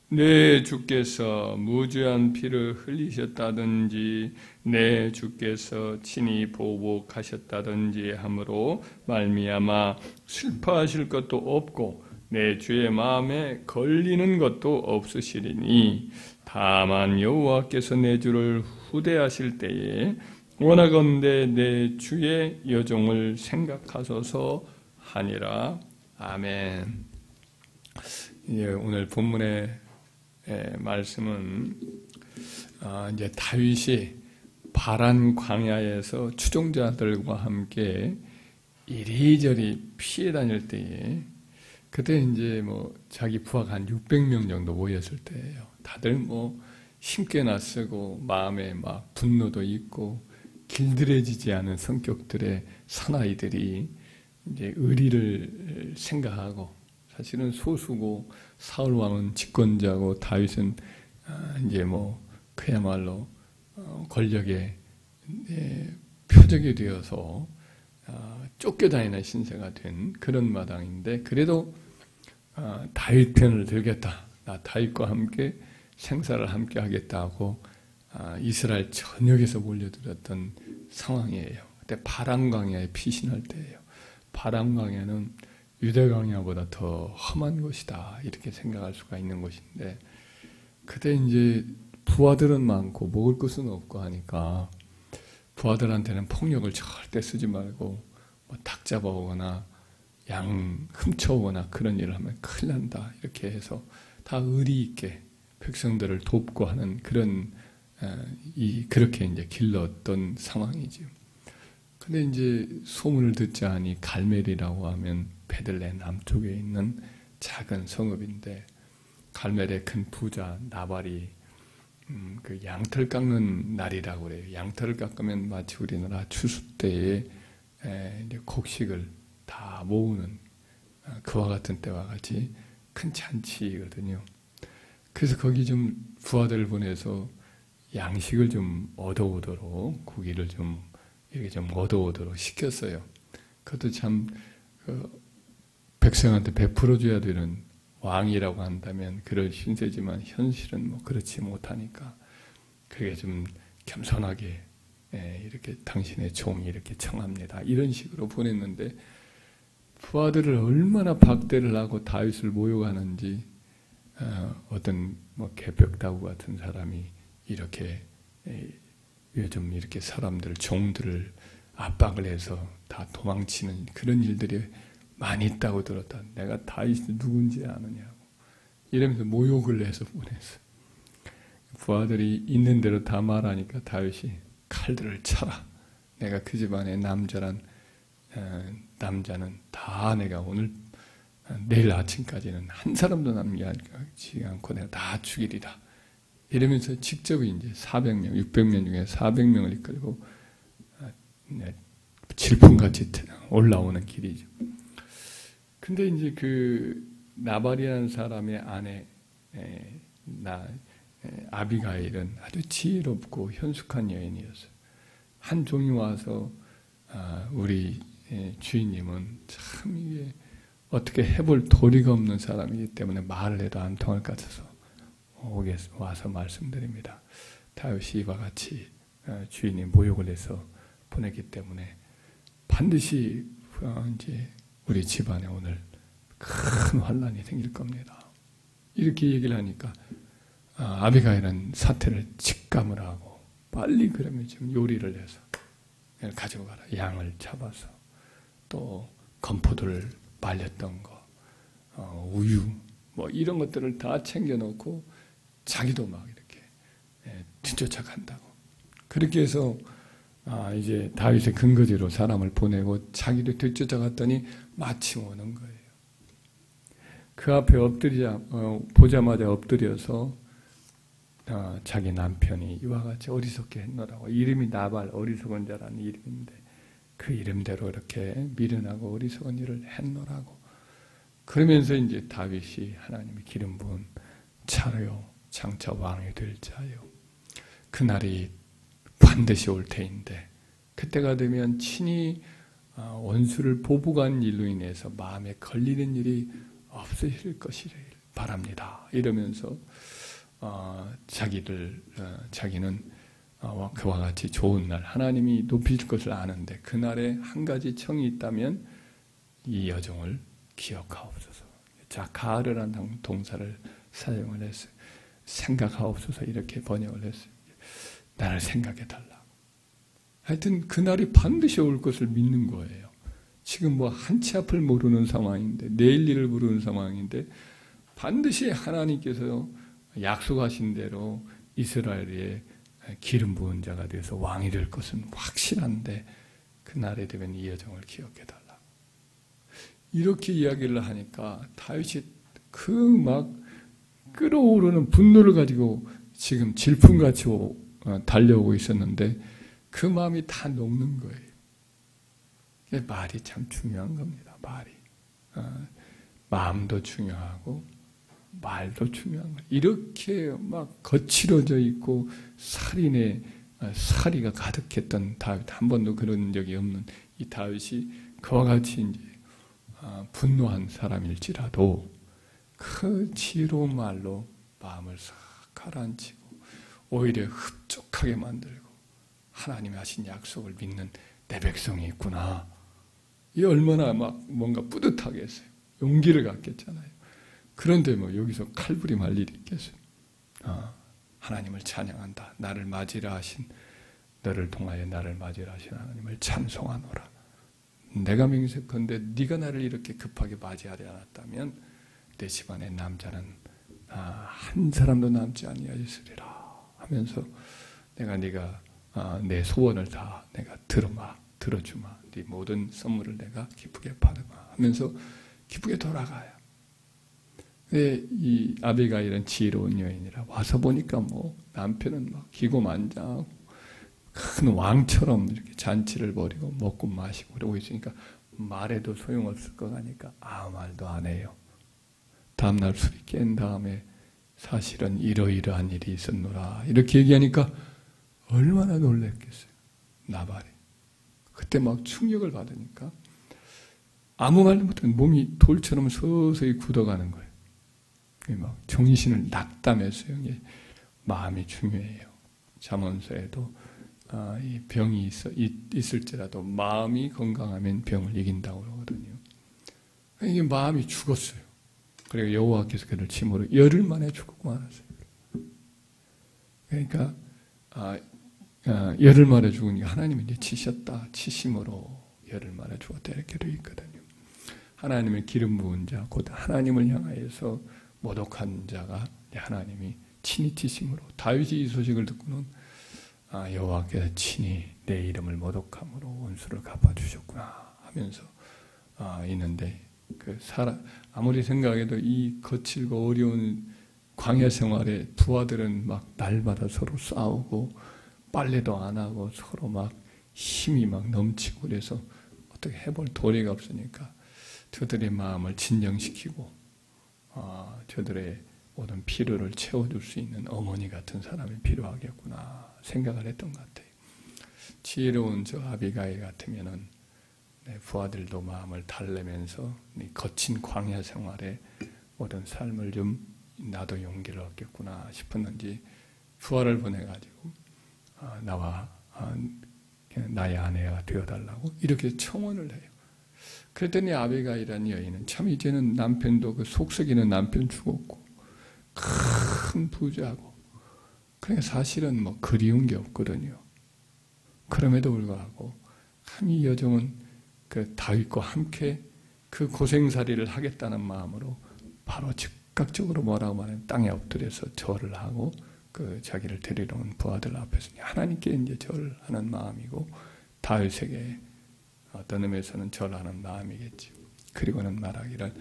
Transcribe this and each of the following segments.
내 주께서 무죄한 피를 흘리셨다든지 내 주께서 친히 보복하셨다든지 함으로 말미암아 슬퍼하실 것도 없고 내 주의 마음에 걸리는 것도 없으시리니 다만 여호와께서 내 주를 후대하실 때에 원하건대 내 주의 여종을 생각하소서 하니라. 아멘. 오늘 본문의 말씀은 이제 다윗이 바란 광야에서 추종자들과 함께 이리저리 피해 다닐 때에 그때 이제 자기 부하가 한 600명 정도 모였을 때예요. 다들 힘께 나서고 마음에 막 분노도 있고 길들여지지 않은 성격들의 사나이들이 이제 의리를 생각하고 사실은 소수고 사울 왕은 집권자고 다윗은 이제 그야말로 권력의 표적이 되어서 쫓겨다니는 신세가 된 그런 마당인데 그래도 다윗 편을 들겠다. 나 다윗과 함께 생사를 함께 하겠다고 이스라엘 전역에서 몰려들었던 상황이에요. 그때 바람 광야에 피신할 때예요. 바람 광야는 유대 광야보다 더 험한 곳이다 이렇게 생각할 수가 있는 곳인데 그때 이제 부하들은 많고 먹을 것은 없고 하니까 부하들한테는 폭력을 절대 쓰지 말고 닭 잡아오거나 양 훔쳐오거나 그런 일을 하면 큰일 난다 이렇게 해서 다 의리 있게 백성들을 돕고 하는 그런 그렇게 이제 길렀던 상황이죠. 근데 이제 소문을 듣자 하니 갈멜이라고 하면 베들레헴 남쪽에 있는 작은 성읍인데 갈멜의 큰 부자 나발이 그 양털 깎는 날이라고 그래요. 양털을 깎으면 마치 우리나라 추수 때에 이제 곡식을 다 모으는 그와 같은 때와 같이 큰 잔치거든요. 그래서 거기 좀 부하들을 보내서 양식을 좀 얻어오도록 고기를 좀 이렇게 좀 얻어오도록 시켰어요. 그것도 참 백성한테 베풀어줘야 되는 왕이라고 한다면 그럴 신세지만 현실은 그렇지 못하니까 그게 좀 겸손하게 이렇게 당신의 종이 이렇게 청합니다. 이런 식으로 보냈는데 부하들을 얼마나 박대를 하고 다윗을 모욕하는지 어떤 개벽다구 같은 사람이 이렇게 요즘 이렇게 사람들 종들을 압박을 해서 다 도망치는 그런 일들이 많이 있다고 들었다. 내가 다윗이 누군지 아느냐고 이러면서 모욕을 해서 보냈어. 부하들이 있는 대로 다 말하니까 다윗이 칼들을 쳐라. 내가 그 집안의 남자는 다 내가 오늘 내일 아침까지는 한 사람도 남기지 않고 내가 다 죽이리라. 이러면서 직접 이제 400명, 600명 중에 400명을 이끌고 질풍같이 올라오는 길이죠. 근데 이제 그 나발이라는 사람의 아내 아비가일은 아주 지혜롭고 현숙한 여인이었어요. 한 종이 와서 우리 주인님은 참 이게 어떻게 해볼 도리가 없는 사람이기 때문에 말을 해도 안 통할 것 같아서 와서 말씀드립니다. 다윗이 이와 같이 주인이 모욕을 해서 보냈기 때문에 반드시 이제 우리 집안에 오늘 큰 환란이 생길 겁니다. 이렇게 얘기를 하니까 아비가일은 사태를 직감을 하고 빨리 그러면 좀 요리를 해서 가지고 가라. 양을 잡아서 또 건포도를 말렸던 거, 우유 이런 것들을 다 챙겨놓고 자기도 막 이렇게 뒤쫓아간다고. 그렇게 해서 이제 다윗의 근거지로 사람을 보내고 자기도 뒤쫓아갔더니 마침 오는 거예요. 그 앞에 보자마자 엎드려서 자기 남편이 이와 같이 어리석게 했노라고. 이름이 나발, 어리석은 자라는 이름인데 그 이름대로 이렇게 미련하고 어리석은 일을 했노라고. 그러면서 이제 다윗이 하나님의 기름 부은 차요 장차 왕이 될 자요. 그날이 반드시 올 테인데 그때가 되면 친히 원수를 보복한 일로 인해서 마음에 걸리는 일이 없으실 것이래. 바랍니다. 이러면서 자기는 그와 같이 좋은 날 하나님이 높이실 것을 아는데 그날에 한 가지 청이 있다면 이 여종을 기억하옵소서. 자, 가르라는 동사를 사용을 했어요. 생각하옵소서 이렇게 번역을 했어요. 나를 생각해달라. 하여튼 그날이 반드시 올 것을 믿는 거예요. 지금 뭐 한치 앞을 모르는 상황인데 내일 일을 모르는 상황인데 반드시 하나님께서 약속하신 대로 이스라엘의 기름 부은 자가 되어서 왕이 될 것은 확실한데 그날에 되면 이 여정을 기억해달라. 이렇게 이야기를 하니까 다윗이 그 막 끓어오르는 분노를 가지고 지금 질풍같이 달려오고 있었는데 그 마음이 다 녹는 거예요. 말이 참 중요한 겁니다. 말이. 마음도 중요하고 말도 중요한 거예요. 이렇게 막 거칠어져 있고 사리가 가득했던 다윗, 한 번도 그런 적이 없는 이 다윗이 그와 같이 이제 분노한 사람일지라도 그 지혜로운 말로 마음을 싹 가라앉히고 오히려 흡족하게 만들고 하나님이 하신 약속을 믿는 내 백성이 있구나. 이 얼마나 막 뭔가 뿌듯하게 했어요. 용기를 갖겠잖아요. 그런데 뭐 여기서 칼부림할 일이 있겠어요. 하나님을 찬양한다. 나를 맞이라 하신 너를 통하여 나를 맞이라 하신 하나님을 찬송하노라. 내가 맹세컨대 네가 나를 이렇게 급하게 맞이하지 않았다면 내 집안의 남자는 한 사람도 남지 아니하였으리라 하면서 네가 내 소원을 다 내가 들어주마. 네 모든 선물을 내가 기쁘게 받으마 하면서 기쁘게 돌아가요. 이 아비가일은 지혜로운 여인이라 와서 보니까 뭐 남편은 막 기고만장하고 큰 왕처럼 이렇게 잔치를 벌이고 먹고 마시고 그러고 있으니까 말해도 소용없을 것 같으니까 아무 말도 안 해요. 다음날 술이 깬 다음에 사실은 이러이러한 일이 있었노라 이렇게 얘기하니까 얼마나 놀랬겠어요. 나발이. 그때 막 충격을 받으니까 아무 말도 못하는 몸이 돌처럼 서서히 굳어가는 거예요. 막 정신을 낙담했어요. 마음이 중요해요. 잠언서에도 이 병이 있을지라도 마음이 건강하면 병을 이긴다고 그러거든요. 이게 마음이 죽었어요. 그리고 여호와께서 그를 침으로 열흘 만에 죽고 말았어요. 그러니까 열흘 만에 죽으니까 하나님이 이제 치셨다. 치심으로 열흘 만에 죽었다 이렇게 되어 있거든요. 하나님의 기름 부은 자, 곧 하나님을 향하여서 모독한 자가 하나님이 친히 치심으로 다윗이 이 소식을 듣고는 여호와께서 친히 내 이름을 모독함으로 원수를 갚아주셨구나 하면서 있는데 아무리 생각해도 이 거칠고 어려운 광야 생활에 부하들은 막 날마다 서로 싸우고 빨래도 안 하고 서로 막 힘이 막 넘치고 그래서 어떻게 해볼 도리가 없으니까 저들의 마음을 진정시키고 저들의 모든 필요를 채워줄 수 있는 어머니 같은 사람이 필요하겠구나 생각을 했던 것 같아요. 지혜로운 저 아비가일 같으면은 부하들도 마음을 달래면서 거친 광야 생활에 모든 삶을 좀 나도 용기를 얻겠구나 싶었는지 부하를 보내가지고 나의 아내가 되어달라고 이렇게 청원을 해요. 그랬더니 아비가일이라는 여인은 참 이제는 남편도 그 속썩이는 남편 죽었고 큰 부자고 그러니까 사실은 뭐 그리운 게 없거든요. 그럼에도 불구하고 이 여종은 그 다윗과 함께 그 고생살이를 하겠다는 마음으로 바로 즉각적으로 뭐라고 말하면 땅에 엎드려서 절을 하고 그 자기를 데리러 온 부하들 앞에서 하나님께 이제 절하는 마음이고 다윗에게 어떤 의미에서는 절하는 마음이겠지. 그리고는 말하기를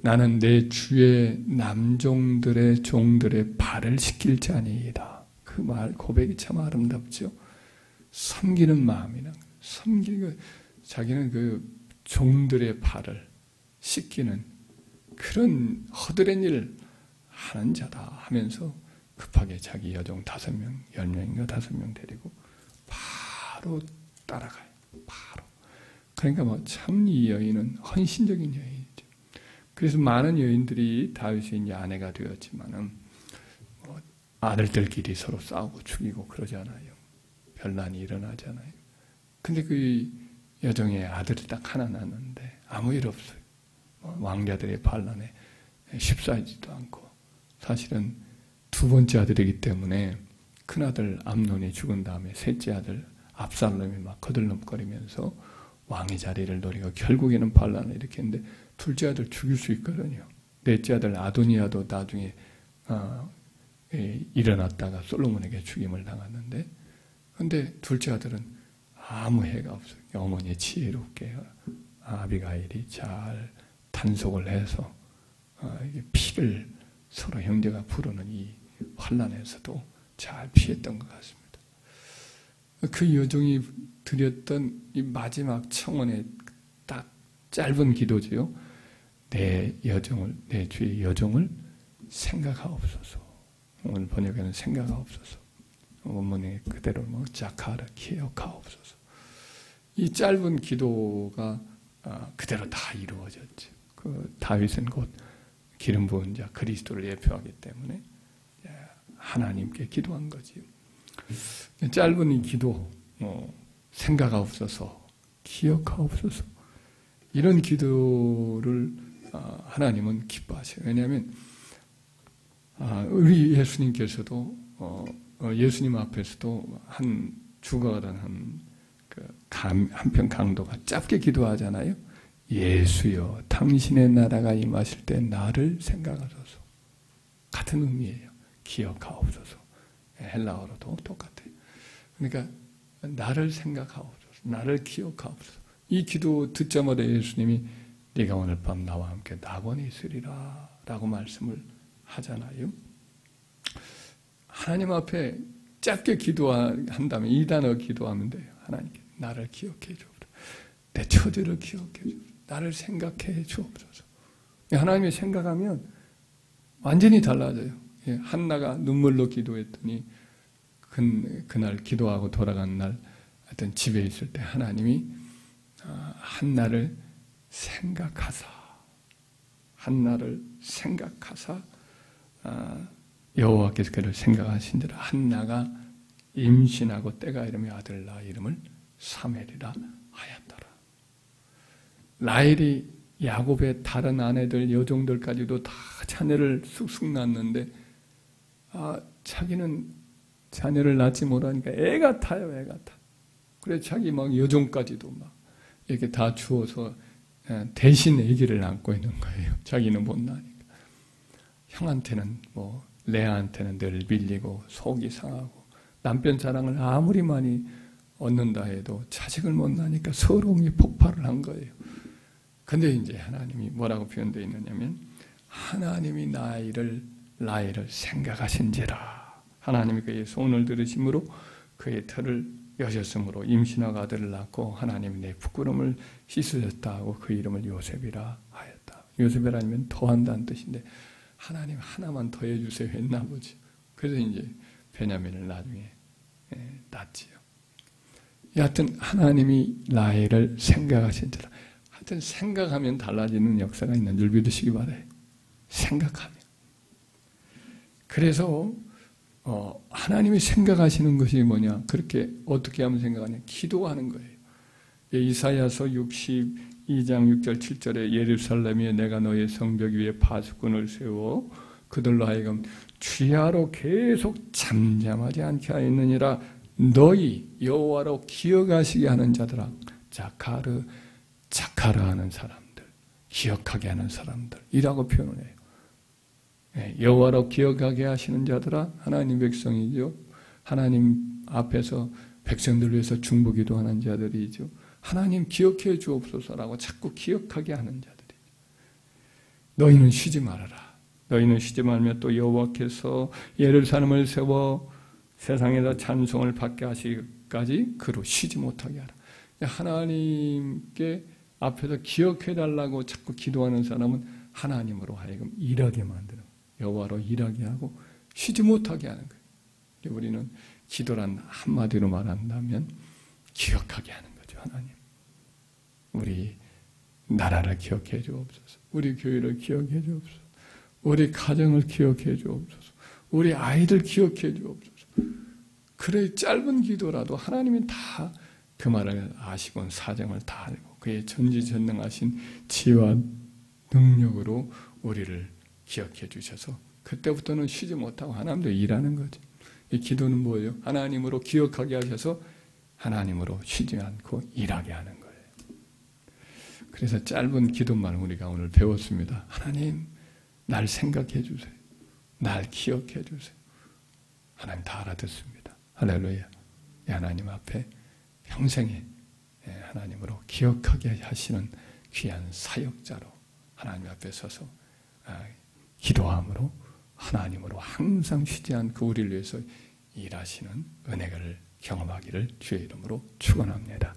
나는 내 주의 남종들의 종들의 발을 씻길 자니이다. 그 말 고백이 참 아름답죠. 섬기는 마음이나 자기는 그 종들의 발을 씻기는 그런 헛된 일을 하는 자다 하면서 급하게 자기 여종 5명, 10명인가 5명 데리고 바로 따라가요. 바로. 그러니까 뭐 참 이 여인은 헌신적인 여인이죠. 그래서 많은 여인들이 다윗의 이제 아내가 되었지만은 아들들끼리 서로 싸우고 죽이고 그러잖아요. 변란이 일어나잖아요. 근데 그 여종의 아들이 딱 하나 낳았는데 아무 일 없어요. 왕자들의 반란에 휩싸이지도 않고, 사실은 두 번째 아들이기 때문에 큰아들 암논이 죽은 다음에 셋째 아들 압살롬이 막 거들넘거리면서 왕의 자리를 노리고 결국에는 반란을 일으켰는데 둘째 아들 죽일 수 있거든요. 넷째 아들 아도니아도 나중에 일어났다가 솔로몬에게 죽임을 당했는데, 근데 둘째 아들은 아무 해가 없어요. 어머니의 지혜롭게 아비가일이 잘 단속을 해서 피를 서로 형제가 부르는 이 환란에서도 잘 피했던 것 같습니다. 그 여종이 드렸던 이 마지막 청원의 딱 짧은 기도지요. 내 주의 여종을 생각하옵소서. 오늘 번역에는 생각하옵소서. 원문에 그대로 자카라 기억하옵소서. 이 짧은 기도가 그대로 다 이루어졌죠. 그 다윗은 곧 기름 부은 자 그리스도를 예표하기 때문에 하나님께 기도한 거지요. 짧은 이 기도, 생각하옵소서, 기억하옵소서, 이런 기도를 하나님은 기뻐하셔요. 왜냐하면 우리 예수님께서도 예수님 앞에서도 한 죽어가던 한편 강도가 짧게 기도하잖아요. 예수여, 당신의 나라가 임하실 때 나를 생각하소서. 같은 의미예요. 기억하옵소서. 헬라어로도 똑같아요. 그러니까 나를 생각하옵소서, 나를 기억하옵소서. 이 기도 듣자마자 예수님이 네가 오늘 밤 나와 함께 낙원에 있으리라 라고 말씀을 하잖아요. 하나님 앞에 짧게 기도한다면 이 단어 기도하면 돼요. 하나님께 나를 기억해 주옵소서. 내 처지를 기억해 주옵소서. 나를 생각해 주옵소서. 하나님이 생각하면 완전히 달라져요. 한나가 눈물로 기도했더니 그날 기도하고 돌아간 날 어떤 집에 있을 때 하나님이 한나를 생각하사 여호와께서 그를 생각하신지라 한나가 임신하고 때가 이르며 아들 낳아 이름을 사무엘이라 하였더라. 라헬이 야곱의 다른 아내들 여종들까지도 다 자녀를 쑥쑥 낳았는데 자기는 자녀를 낳지 못하니까 애가 타요. 그래서 자기 막 여종까지도 막 이렇게 다 주어서 대신 아기를 안고 있는 거예요. 자기는 못 나니까. 형한테는 레아한테는 늘 밀리고 속이 상하고, 남편 사랑을 아무리 많이 얻는다 해도 자식을 못 낳으니까 서러움이 폭발을 한 거예요. 근데 이제 하나님이 뭐라고 표현되어 있느냐면 하나님이 라헬을 생각하신지라. 하나님이 그의 소원을 들으심으로 그의 털을 여셨으므로 임신하고 아들을 낳고 하나님이 내 부끄러움을 씻으셨다 하고 그 이름을 요셉이라 하였다. 요셉이라면 더한다는 뜻인데 하나님 하나만 더해주세요 했나 보죠. 그래서 이제 베냐민을 나중에 낳지요. 여하튼 하나님이 라헬을 생각하신지라. 하여튼 생각하면 달라지는 역사가 있는 줄 믿으시기 바라요. 생각하면. 그래서 하나님이 생각하시는 것이 뭐냐? 그렇게 어떻게 하면 생각하냐? 기도하는 거예요. 이사야서 62장 6절 7절에 예루살렘이여 내가 너의 성벽 위에 파수꾼을 세워 그들로 하여금 주야로 계속 잠잠하지 않게 하였느니라. 너희 여호와로 기억하시게 하는 자들아. 자카라 하는 사람들, 기억하게 하는 사람들이라고 표현을 해요. 여호와로 기억하게 하시는 자들아, 하나님 백성이죠. 하나님 앞에서 백성들 위해서 중보기도 하는 자들이죠. 하나님 기억해 주옵소서라고 자꾸 기억하게 하는 자들이죠. 너희는 쉬지 말아라. 너희는 쉬지 말며 또 여호와께서 예루살렘을 세워 세상에서 찬송을 받게 하시기까지 그로 쉬지 못하게 하라. 하나님께 앞에서 기억해달라고 자꾸 기도하는 사람은 하나님으로 하여금 일하게 만드는, 여호와로 일하게 하고 쉬지 못하게 하는 거예요. 우리는 기도란 한마디로 말한다면 기억하게 하는 거죠. 하나님, 우리 나라를 기억해 주옵소서. 우리 교회를 기억해 주옵소서. 우리 가정을 기억해 주옵소서. 우리 아이들 기억해 주옵소서. 그래 짧은 기도라도 하나님이 다 그 말을 아시고 사정을 다 알고 그의 전지전능하신 지혜와 능력으로 우리를 기억해 주셔서 그때부터는 쉬지 못하고 하나님도 일하는 거죠. 이 기도는 뭐예요? 하나님으로 기억하게 하셔서 하나님으로 쉬지 않고 일하게 하는 거예요. 그래서 짧은 기도만 우리가 오늘 배웠습니다. 하나님, 날 생각해 주세요. 날 기억해 주세요. 하나님 다 알아듣습니다. 할렐루야. 하나님 앞에 평생에 하나님으로 기억하게 하시는 귀한 사역자로 하나님 앞에 서서 기도함으로 하나님으로 항상 쉬지 않고 우리를 위해서 일하시는 은혜를 경험하기를 주의 이름으로 축원합니다.